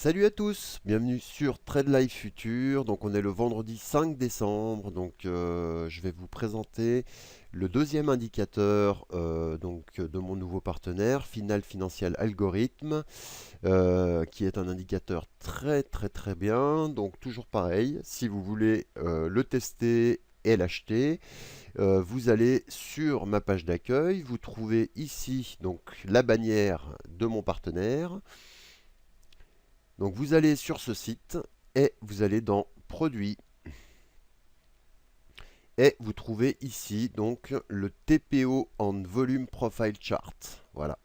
Salut à tous, bienvenue sur Trade Life Future. Donc on est le vendredi 5 décembre. Donc je vais vous présenter le deuxième indicateur de mon nouveau partenaire, Final Financial Algorithm, qui est un indicateur très bien. Donc toujours pareil, si vous voulez le tester et l'acheter, vous allez sur ma page d'accueil, vous trouvez ici donc la bannière de mon partenaire. Donc vous allez sur ce site et vous allez dans Produits et vous trouvez ici donc le TPO en Volume Profile Chart. Voilà.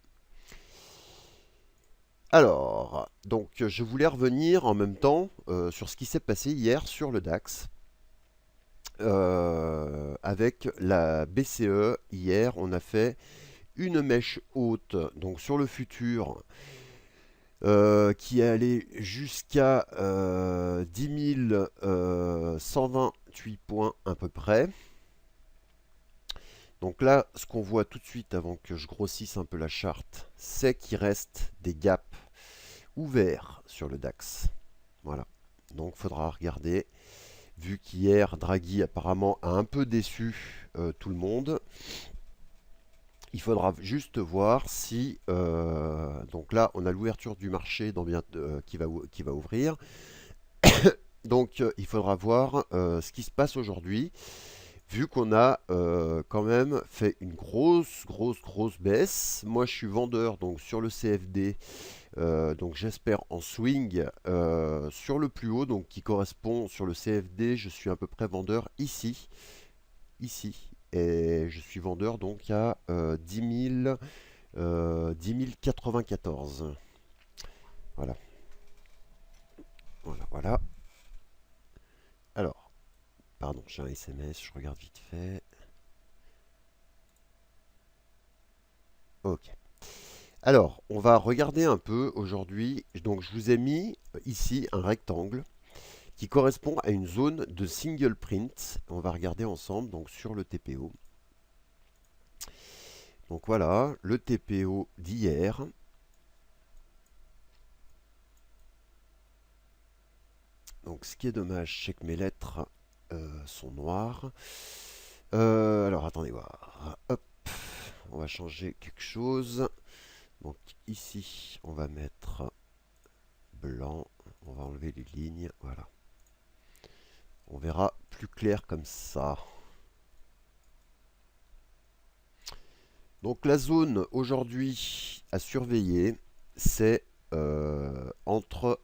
Alors, donc je voulais revenir en même temps sur ce qui s'est passé hier sur le DAX. Avec la BCE, hier, on a fait une mèche haute donc sur le futur qui est allé jusqu'à 10 128 points à peu près. Donc là, ce qu'on voit tout de suite avant que je grossisse un peu la charte, c'est qu'il reste des gaps ouverts sur le DAX. Voilà. Donc il faudra regarder. Vu qu'hier, Draghi apparemment a un peu déçu tout le monde, il faudra juste voir si... donc là, on a l'ouverture du marché qui va ouvrir. Donc il faudra voir ce qui se passe aujourd'hui, vu qu'on a quand même fait une grosse baisse. Moi je suis vendeur donc sur le CFD, donc j'espère en swing sur le plus haut, donc qui correspond sur le CFD, je suis à peu près vendeur ici, et je suis vendeur donc à 10 094. Voilà, voilà. Alors, pardon, j'ai un SMS, je regarde vite fait. Ok. Alors, on va regarder un peu aujourd'hui. Donc, je vous ai mis ici un rectangle qui correspond à une zone de single print. On va regarder ensemble donc sur le TPO. Donc voilà, le TPO d'hier. Donc, ce qui est dommage, c'est que mes lettres sont noires. Alors, attendez voir. Hop, on va changer quelque chose. Donc ici, on va mettre blanc. On va enlever les lignes. Voilà. On verra plus clair comme ça. Donc la zone aujourd'hui à surveiller, c'est entre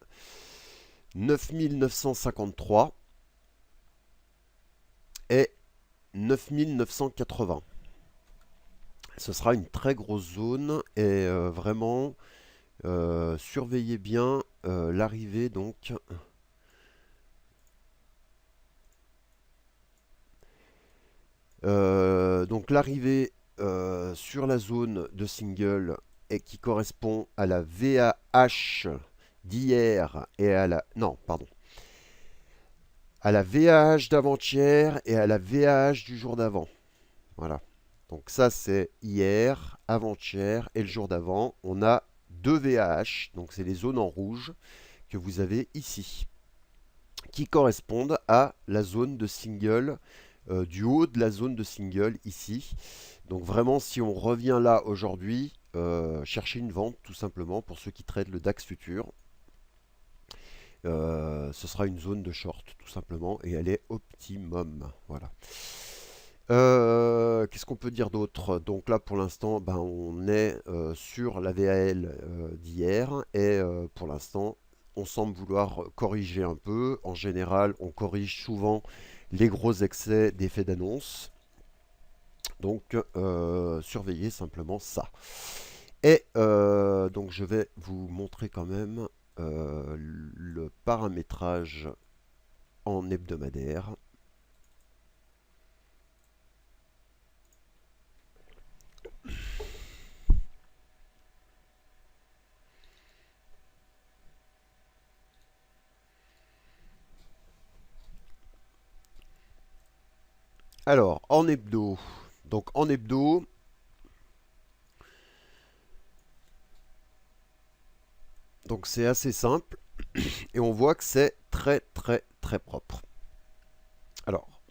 9953 et 9980. Ce sera une très grosse zone et vraiment surveillez bien l'arrivée donc. Donc l'arrivée sur la zone de single et qui correspond à la VAH d'hier et à la... Non, pardon. À la VAH d'avant-hier et à la VAH du jour d'avant. Voilà. Donc ça c'est hier, avant-hier et le jour d'avant. On a deux VAH, donc c'est les zones en rouge que vous avez ici, qui correspondent à la zone de single, du haut de la zone de single ici. Donc vraiment, si on revient là aujourd'hui, chercher une vente tout simplement pour ceux qui traitent le DAX futur. Ce sera une zone de short tout simplement et elle est optimum. Voilà. Qu'est-ce qu'on peut dire d'autre? Donc là pour l'instant ben, on est sur la VAL d'hier et pour l'instant on semble vouloir corriger un peu. En général on corrige souvent les gros excès d'effets d'annonce. Donc surveillez simplement ça. Et donc je vais vous montrer quand même le paramétrage en hebdomadaire. Alors en hebdo, donc en hebdo, donc c'est assez simple. Et on voit que c'est très très très propre. Alors,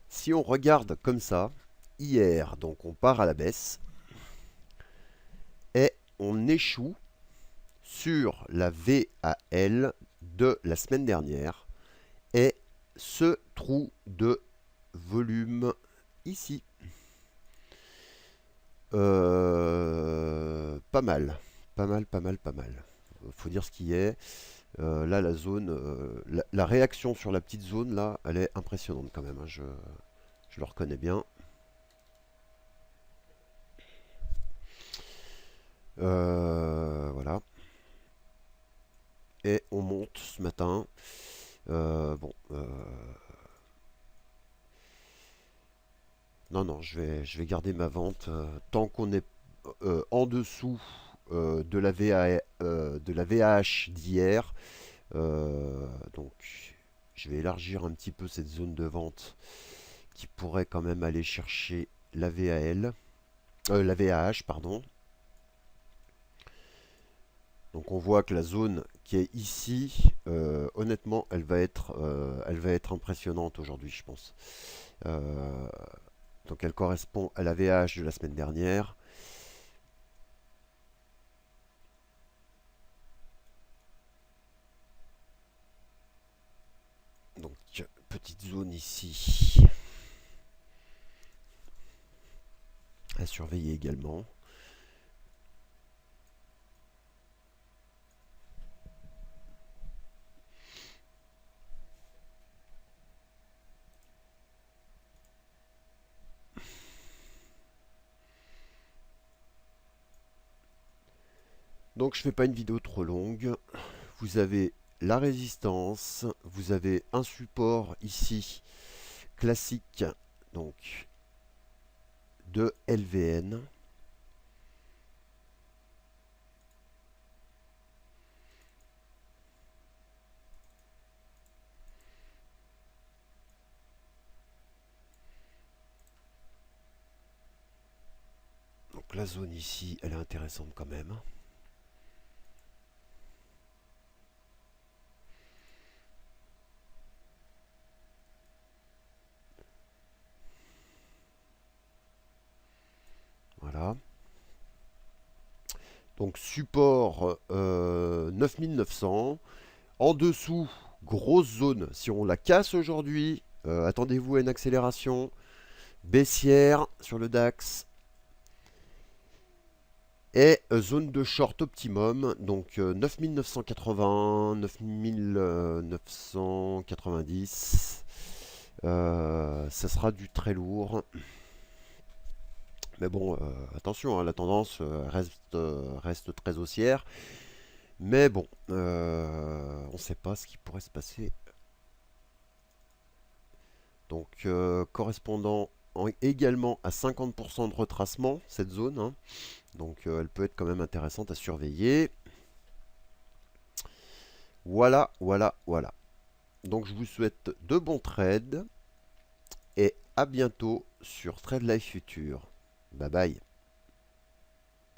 si on regarde comme ça, hier, donc on part à la baisse, et on échoue sur la VAL de la semaine dernière, et ce trou de volume ici. Pas mal. Pas mal, pas mal, pas mal. Faut dire ce qui est. Là, la zone, la réaction sur la petite zone, là, elle est impressionnante quand même, hein, je le reconnais bien. Voilà. Et on monte ce matin. Bon. Non, non, je vais garder ma vente tant qu'on est en dessous de la VAH d'hier. Donc, je vais élargir un petit peu cette zone de vente qui pourrait quand même aller chercher la VAL, la VAH, pardon. Donc, on voit que la zone qui est ici, honnêtement, elle va être impressionnante aujourd'hui, je pense. Donc, elle correspond à la VAH de la semaine dernière. Donc, petite zone ici à surveiller également. Donc je ne fais pas une vidéo trop longue. Vous avez la résistance, vous avez un support ici classique, donc de LVN. Donc la zone ici, elle est intéressante quand même. Voilà. Donc support 9900. En dessous, grosse zone. Si on la casse aujourd'hui, attendez-vous à une accélération baissière sur le DAX. Et zone de short optimum, donc 9980, 9990. Ça sera du très lourd. Mais bon, attention, hein, la tendance reste très haussière. Mais bon, on ne sait pas ce qui pourrait se passer. Donc, correspondant également à 50% de retracement, cette zone. Hein. Donc, elle peut être quand même intéressante à surveiller. Voilà, voilà, voilà. Donc, je vous souhaite de bons trades et à bientôt sur Trade Life Future. Bye bye.